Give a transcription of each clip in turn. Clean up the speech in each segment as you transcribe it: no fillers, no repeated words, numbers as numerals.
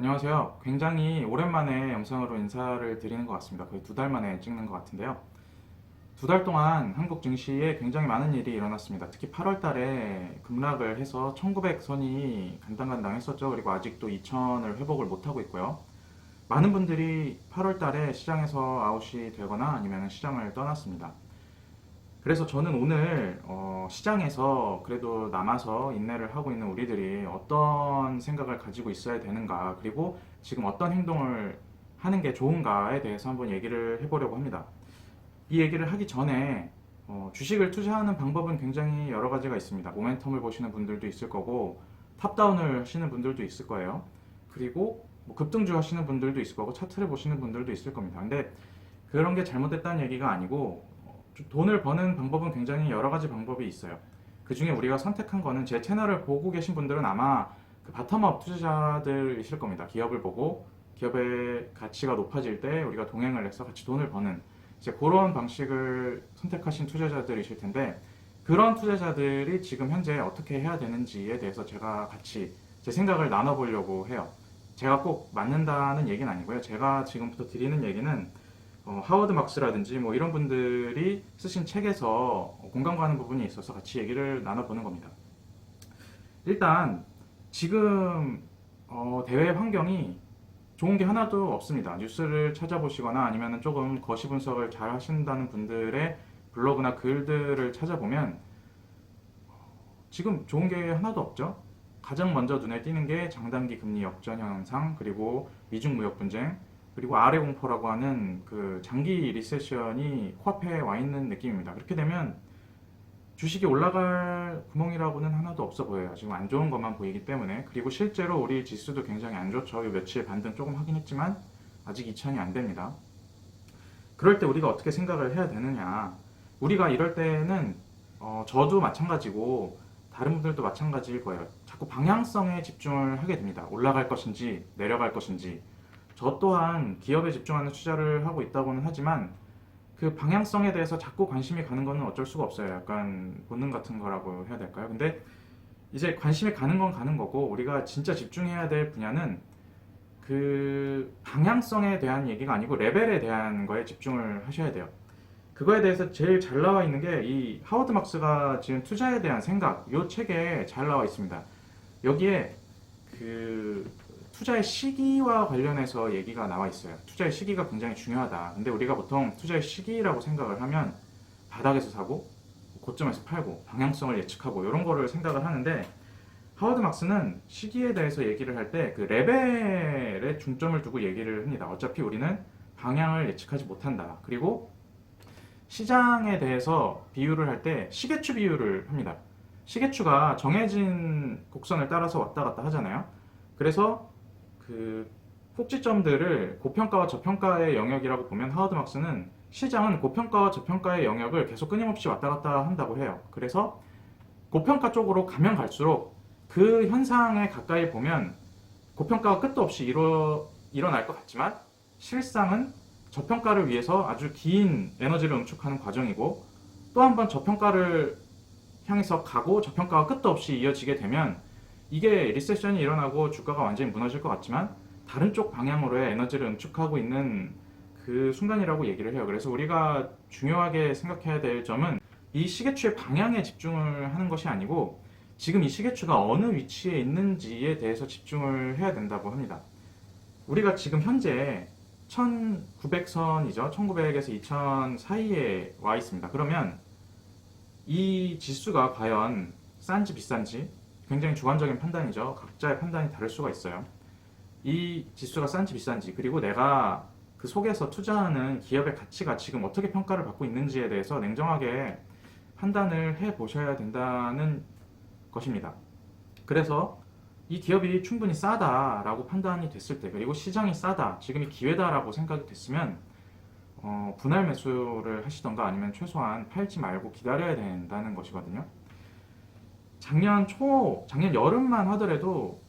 안녕하세요. 굉장히 오랜만에 영상으로 인사를 드리는 것 같습니다. 거의 2달 만에 찍는 것 같은데요. 2달 동안 한국 증시에 굉장히 많은 일이 일어났습니다. 특히 8월 달에 급락을 해서 1900선이 간당간당했었죠. 그리고 아직도 2000을 회복을 못하고 있고요. 많은 분들이 8월 달에 시장에서 아웃이 되거나 아니면 시장을 떠났습니다. 그래서 저는 오늘 시장에서 그래도 남아서 인내를 하고 있는 우리들이 어떤 생각을 가지고 있어야 되는가, 그리고 지금 어떤 행동을 하는 게 좋은가에 대해서 한번 얘기를 해보려고 합니다. 이 얘기를 하기 전에 주식을 투자하는 방법은 굉장히 여러 가지가 있습니다. 모멘텀을 보시는 분들도 있을 거고, 탑다운을 하시는 분들도 있을 거예요. 그리고 뭐 급등주 하시는 분들도 있을 거고, 차트를 보시는 분들도 있을 겁니다. 근데 그런 게 잘못됐다는 얘기가 아니고, 돈을 버는 방법은 굉장히 여러 가지 방법이 있어요. 그 중에 우리가 선택한 거는, 제 채널을 보고 계신 분들은 아마 그 바텀업 투자자들이실 겁니다. 기업을 보고 기업의 가치가 높아질 때 우리가 동행을 해서 같이 돈을 버는 이제 그런 방식을 선택하신 투자자들이실 텐데, 그런 투자자들이 지금 현재 어떻게 해야 되는지에 대해서 제가 같이 제 생각을 나눠보려고 해요. 제가 꼭 맞는다는 얘기는 아니고요. 제가 지금부터 드리는 얘기는 하워드 막스라든지 뭐 이런 분들이 쓰신 책에서 공감 가는 부분이 있어서 같이 얘기를 나눠보는 겁니다. 일단 지금 대외 환경이 좋은 게 하나도 없습니다. 뉴스를 찾아보시거나 아니면 조금 거시 분석을 잘 하신다는 분들의 블로그나 글들을 찾아보면 지금 좋은 게 하나도 없죠. 가장 먼저 눈에 띄는 게 장단기 금리 역전 현상, 그리고 미중 무역 분쟁, 그리고 아래 공포라고 하는 그 장기 리세션이 코앞에 와 있는 느낌입니다. 그렇게 되면 주식이 올라갈 구멍이라고는 하나도 없어 보여요. 지금 안 좋은 것만 보이기 때문에. 그리고 실제로 우리 지수도 굉장히 안 좋죠. 이 며칠 반등 조금 하긴 했지만 아직 2천이 안 됩니다. 그럴 때 우리가 어떻게 생각을 해야 되느냐. 우리가 이럴 때는 저도 마찬가지고 다른 분들도 마찬가지일 거예요. 자꾸 방향성에 집중을 하게 됩니다. 올라갈 것인지 내려갈 것인지. 저 또한 기업에 집중하는 투자를 하고 있다고는 하지만 그 방향성에 대해서 자꾸 관심이 가는 거는 어쩔 수가 없어요. 약간 본능 같은 거라고 해야 될까요? 근데 이제 관심이 가는 건 가는 거고, 우리가 진짜 집중해야 될 분야는 그 방향성에 대한 얘기가 아니고 레벨에 대한 거에 집중을 하셔야 돼요. 그거에 대해서 제일 잘 나와 있는 게 이 하워드 막스가 지은 투자에 대한 생각, 이 책에 잘 나와 있습니다. 여기에 그 투자의 시기와 관련해서 얘기가 나와 있어요. 투자의 시기가 굉장히 중요하다. 근데 우리가 보통 투자의 시기라고 생각을 하면 바닥에서 사고 고점에서 팔고 방향성을 예측하고 이런 거를 생각을 하는데, 하워드 막스는 시기에 대해서 얘기를 할 때 그 레벨에 중점을 두고 얘기를 합니다. 어차피 우리는 방향을 예측하지 못한다. 그리고 시장에 대해서 비유를 할 때 시계추 비유를 합니다. 시계추가 정해진 곡선을 따라서 왔다 갔다 하잖아요. 그래서 그 꼭지점들을 고평가와 저평가의 영역이라고 보면, 하워드 막스는 시장은 고평가와 저평가의 영역을 계속 끊임없이 왔다 갔다 한다고 해요. 그래서 고평가 쪽으로 가면 갈수록 그 현상에 가까이 보면 고평가가 끝도 없이 일어날 것 같지만, 실상은 저평가를 위해서 아주 긴 에너지를 응축하는 과정이고, 또 한 번 저평가를 향해서 가고 저평가가 끝도 없이 이어지게 되면 이게 리세션이 일어나고 주가가 완전히 무너질 것 같지만 다른 쪽 방향으로의 에너지를 응축하고 있는 그 순간이라고 얘기를 해요. 그래서 우리가 중요하게 생각해야 될 점은 이 시계추의 방향에 집중을 하는 것이 아니고 지금 이 시계추가 어느 위치에 있는지에 대해서 집중을 해야 된다고 합니다. 우리가 지금 현재 1900선이죠. 1900에서 2000 사이에 와 있습니다. 그러면 이 지수가 과연 싼지 비싼지 굉장히 주관적인 판단이죠. 각자의 판단이 다를 수가 있어요. 이 지수가 싼지 비싼지, 그리고 내가 그 속에서 투자하는 기업의 가치가 지금 어떻게 평가를 받고 있는지에 대해서 냉정하게 판단을 해 보셔야 된다는 것입니다. 그래서 이 기업이 충분히 싸다라고 판단이 됐을 때, 그리고 시장이 싸다, 지금이 기회다라고 생각이 됐으면 분할 매수를 하시던가 아니면 최소한 팔지 말고 기다려야 된다는 것이거든요. 작년 여름만 하더라도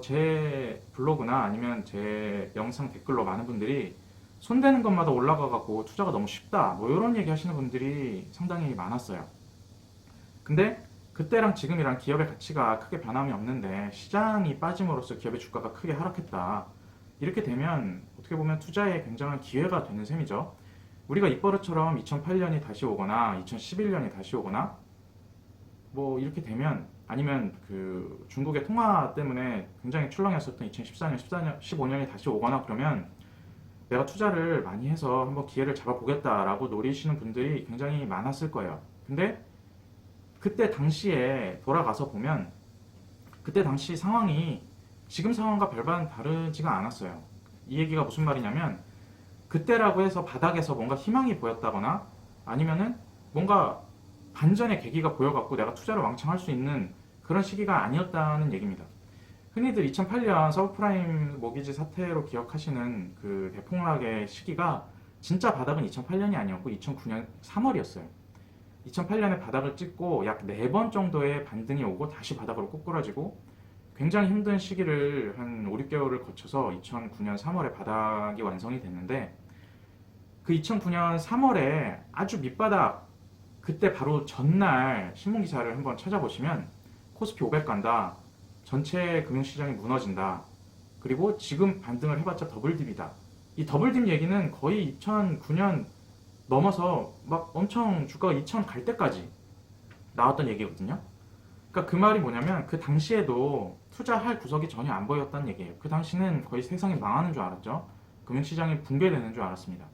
제 블로그나 아니면 제 영상 댓글로 많은 분들이 손대는 것마다 올라가갖고 투자가 너무 쉽다, 뭐 이런 얘기 하시는 분들이 상당히 많았어요. 근데 그때랑 지금이랑 기업의 가치가 크게 변함이 없는데 시장이 빠짐으로써 기업의 주가가 크게 하락했다. 이렇게 되면 어떻게 보면 투자에 굉장한 기회가 되는 셈이죠. 우리가 입버릇처럼 2008년이 다시 오거나 2011년이 다시 오거나 뭐 이렇게 되면 아니면 그 중국의 통화 때문에 굉장히 출렁였었던 2014년, 14년, 15년이 다시 오거나 그러면 내가 투자를 많이 해서 한번 기회를 잡아보겠다라고 노리시는 분들이 굉장히 많았을 거예요. 근데 그때 당시에 돌아가서 보면 그때 당시 상황이 지금 상황과 별반 다르지가 않았어요. 이 얘기가 무슨 말이냐면 그때라고 해서 바닥에서 뭔가 희망이 보였다거나 아니면은 뭔가 반전의 계기가 보여갖고 내가 투자를 왕창 할 수 있는 그런 시기가 아니었다는 얘기입니다. 흔히들 2008년 서브프라임 모기지 사태로 기억하시는 그 대폭락의 시기가 진짜 바닥은 2008년이 아니었고 2009년 3월이었어요. 2008년에 바닥을 찍고 약 4번 정도의 반등이 오고 다시 바닥으로 꼬꾸라지고 굉장히 힘든 시기를 한 5, 6개월을 거쳐서 2009년 3월에 바닥이 완성이 됐는데 그 2009년 3월에 아주 밑바닥 그때 바로 전날 신문기사를 한번 찾아보시면 코스피 500 간다. 전체 금융시장이 무너진다. 그리고 지금 반등을 해봤자 더블딥이다. 이 더블딥 얘기는 거의 2009년 넘어서 막 엄청 주가가 2000 갈 때까지 나왔던 얘기거든요. 그러니까 그 말이 뭐냐면 그 당시에도 투자할 구석이 전혀 안 보였다는 얘기예요. 그 당시는 거의 세상이 망하는 줄 알았죠. 금융시장이 붕괴되는 줄 알았습니다.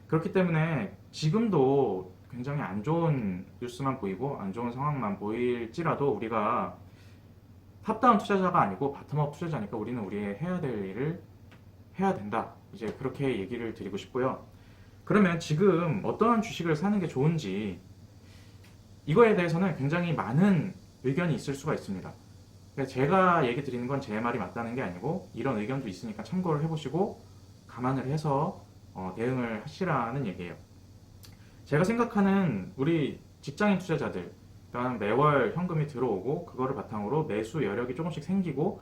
그렇기 때문에 지금도 굉장히 안 좋은 뉴스만 보이고 안 좋은 상황만 보일지라도 우리가 탑다운 투자자가 아니고 바텀업 투자자니까 우리는 우리의 해야 될 일을 해야 된다. 이제 그렇게 얘기를 드리고 싶고요. 그러면 지금 어떠한 주식을 사는 게 좋은지 이거에 대해서는 굉장히 많은 의견이 있을 수가 있습니다. 그러니까 제가 얘기 드리는 건 제 말이 맞다는 게 아니고 이런 의견도 있으니까 참고를 해보시고 감안을 해서 대응을 하시라는 얘기예요. 제가 생각하는 우리 직장인 투자자들 그러니까 매월 현금이 들어오고 그거를 바탕으로 매수 여력이 조금씩 생기고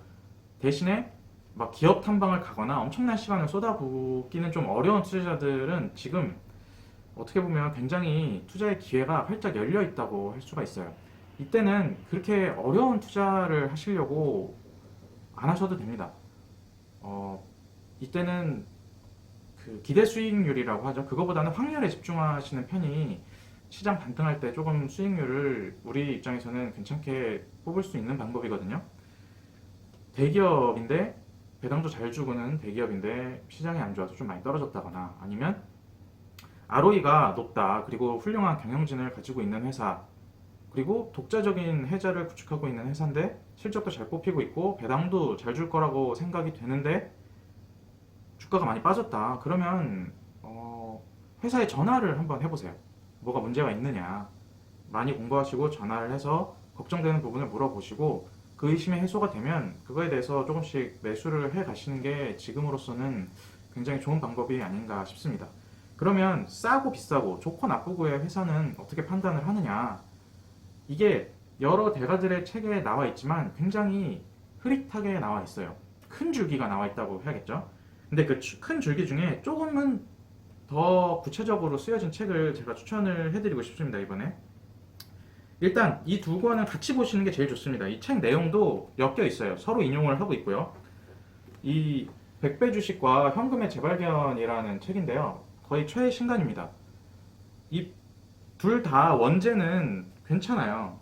대신에 막 기업 탐방을 가거나 엄청난 시간을 쏟아붓기는 좀 어려운 투자자들은 지금 어떻게 보면 굉장히 투자의 기회가 활짝 열려 있다고 할 수가 있어요. 이때는 그렇게 어려운 투자를 하시려고 안 하셔도 됩니다. 이때는 그 기대 수익률이라고 하죠. 그거보다는 확률에 집중하시는 편이 시장 반등할 때 조금 수익률을 우리 입장에서는 괜찮게 뽑을 수 있는 방법이거든요. 대기업인데 배당도 잘 주고는 대기업인데 시장이 안 좋아서 좀 많이 떨어졌다거나 아니면 ROE가 높다 그리고 훌륭한 경영진을 가지고 있는 회사 그리고 독자적인 해자를 구축하고 있는 회사인데 실적도 잘 뽑히고 있고 배당도 잘 줄 거라고 생각이 되는데 주가가 많이 빠졌다. 그러면 회사에 전화를 한번 해보세요. 뭐가 문제가 있느냐. 많이 공부하시고 전화를 해서 걱정되는 부분을 물어보시고 그 의심이 해소가 되면 그거에 대해서 조금씩 매수를 해 가시는 게 지금으로서는 굉장히 좋은 방법이 아닌가 싶습니다. 그러면 싸고 비싸고 좋고 나쁘고의 회사는 어떻게 판단을 하느냐. 이게 여러 대가들의 책에 나와 있지만 굉장히 흐릿하게 나와 있어요. 큰 줄기가 나와 있다고 해야겠죠. 근데 그 큰 줄기 중에 조금은 더 구체적으로 쓰여진 책을 제가 추천을 해드리고 싶습니다, 이번에. 일단 이 두 권은 같이 보시는 게 제일 좋습니다. 이 책 내용도 엮여 있어요. 서로 인용을 하고 있고요. 이 100배 주식과 현금의 재발견이라는 책인데요. 거의 최신간입니다. 이 둘 다 원제는 괜찮아요.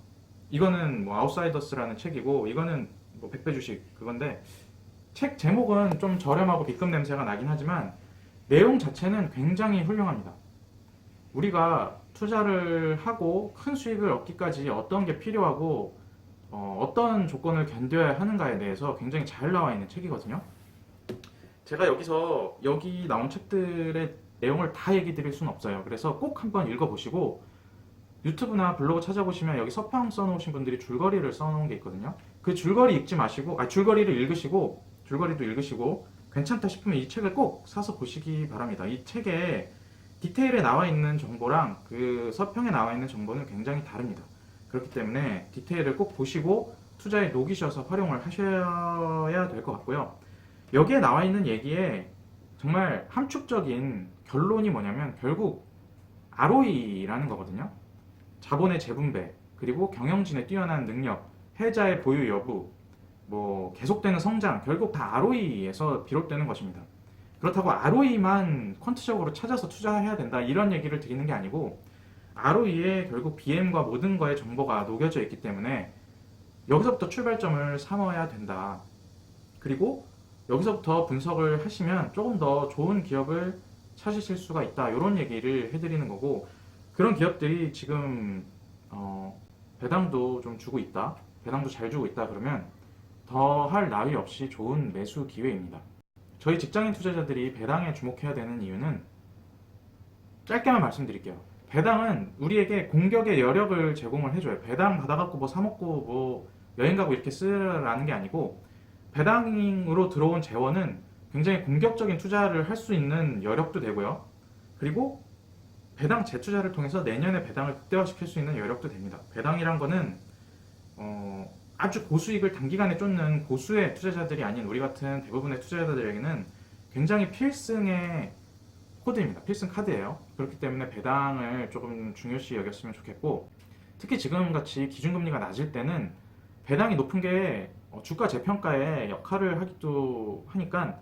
이거는 뭐 아웃사이더스라는 책이고 이거는 뭐 100배 주식 그건데 책 제목은 좀 저렴하고 B급 냄새가 나긴 하지만 내용 자체는 굉장히 훌륭합니다. 우리가 투자를 하고 큰 수익을 얻기까지 어떤 게 필요하고 어떤 조건을 견뎌야 하는가에 대해서 굉장히 잘 나와 있는 책이거든요. 제가 여기 나온 책들의 내용을 다 얘기 드릴 수는 없어요. 그래서 꼭 한번 읽어보시고 유튜브나 블로그 찾아보시면 여기 서평 써놓으신 분들이 줄거리를 써놓은 게 있거든요. 그 줄거리 읽지 마시고 줄거리를 읽으시고 줄거리도 읽으시고 괜찮다 싶으면 이 책을 꼭 사서 보시기 바랍니다. 이 책에 디테일에 나와 있는 정보랑 그 서평에 나와 있는 정보는 굉장히 다릅니다. 그렇기 때문에 디테일을 꼭 보시고 투자에 녹이셔서 활용을 하셔야 될 것 같고요. 여기에 나와 있는 얘기에 정말 함축적인 결론이 뭐냐면 결국 ROE라는 거거든요. 자본의 재분배. 그리고 경영진의 뛰어난 능력, 해자의 보유 여부, 뭐 계속되는 성장, 결국 다 ROE에서 비롯되는 것입니다. 그렇다고 ROE만 퀀트적으로 찾아서 투자해야 된다 이런 얘기를 드리는 게 아니고 ROE에 결국 BM과 모든 거의 정보가 녹여져 있기 때문에 여기서부터 출발점을 삼아야 된다. 그리고 여기서부터 분석을 하시면 조금 더 좋은 기업을 찾으실 수가 있다. 이런 얘기를 해드리는 거고 그런 기업들이 지금 배당도 좀 주고 있다. 배당도 잘 주고 있다. 그러면 더 할 나위 없이 좋은 매수 기회입니다. 저희 직장인 투자자들이 배당에 주목해야 되는 이유는 짧게만 말씀드릴게요. 배당은 우리에게 공격의 여력을 제공을 해줘요. 배당 받아갖고 뭐 사먹고 뭐 여행 가고 이렇게 쓰라는 게 아니고 배당으로 들어온 재원은 굉장히 공격적인 투자를 할 수 있는 여력도 되고요. 그리고 배당 재투자를 통해서 내년에 배당을 극대화시킬 수 있는 여력도 됩니다. 배당이란 거는 아주 고수익을 단기간에 쫓는 고수의 투자자들이 아닌 우리 같은 대부분의 투자자들에게는 굉장히 필승의 코드입니다. 필승 카드예요. 그렇기 때문에 배당을 조금 중요시 여겼으면 좋겠고 특히 지금같이 기준금리가 낮을 때는 배당이 높은 게 주가 재평가에 역할을 하기도 하니까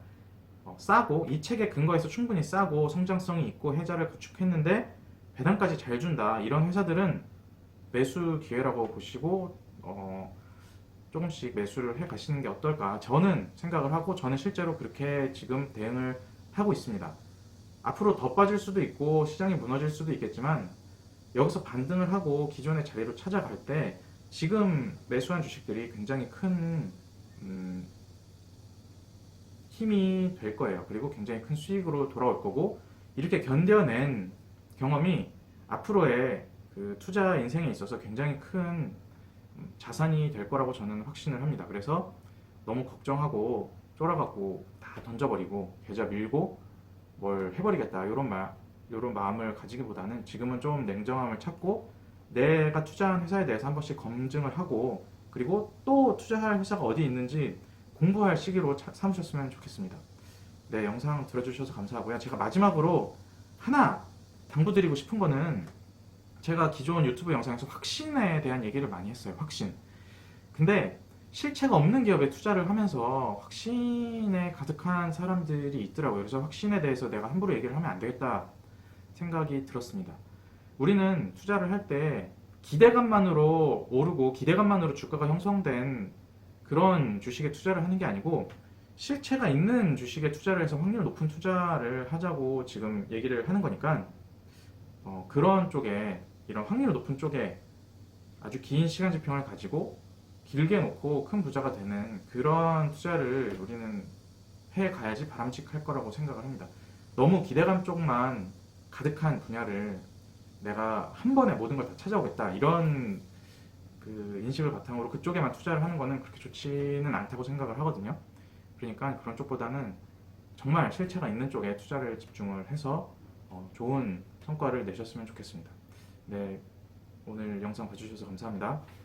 싸고 이 책의 근거에서 충분히 싸고 성장성이 있고 해자를 구축했는데 배당까지 잘 준다 이런 회사들은 매수 기회라고 보시고 조금씩 매수를 해 가시는 게 어떨까 저는 생각을 하고 저는 실제로 그렇게 지금 대응을 하고 있습니다. 앞으로 더 빠질 수도 있고 시장이 무너질 수도 있겠지만 여기서 반등을 하고 기존의 자리로 찾아갈 때 지금 매수한 주식들이 굉장히 큰 힘이 될 거예요. 그리고 굉장히 큰 수익으로 돌아올 거고 이렇게 견뎌낸 경험이 앞으로의 그 투자 인생에 있어서 굉장히 큰 자산이 될 거라고 저는 확신을 합니다. 그래서 너무 걱정하고 쫄아갖고 다 던져버리고 계좌 밀고 뭘 해버리겠다 이런 마음을 가지기보다는 지금은 좀 냉정함을 찾고 내가 투자한 회사에 대해서 한 번씩 검증을 하고 그리고 또 투자할 회사가 어디 있는지 공부할 시기로 삼으셨으면 좋겠습니다. 네, 영상 들어주셔서 감사하고요. 제가 마지막으로 하나 당부드리고 싶은 거는 제가 기존 유튜브 영상에서 확신에 대한 얘기를 많이 했어요. 확신. 근데 실체가 없는 기업에 투자를 하면서 확신에 가득한 사람들이 있더라고요. 그래서 확신에 대해서 내가 함부로 얘기를 하면 안 되겠다 생각이 들었습니다. 우리는 투자를 할 때 기대감만으로 오르고 기대감만으로 주가가 형성된 그런 주식에 투자를 하는 게 아니고 실체가 있는 주식에 투자를 해서 확률 높은 투자를 하자고 지금 얘기를 하는 거니까 그런 쪽에 이런 확률 높은 쪽에 아주 긴 시간 지평을 가지고 길게 놓고 큰 부자가 되는 그런 투자를 우리는 해 가야지 바람직할 거라고 생각을 합니다. 너무 기대감 쪽만 가득한 분야를 내가 한 번에 모든 걸 다 찾아오겠다 이런 그 인식을 바탕으로 그쪽에만 투자를 하는 거는 그렇게 좋지는 않다고 생각을 하거든요. 그러니까 그런 쪽보다는 정말 실체가 있는 쪽에 투자를 집중을 해서 좋은 성과를 내셨으면 좋겠습니다. 네, 오늘 영상 봐주셔서 감사합니다.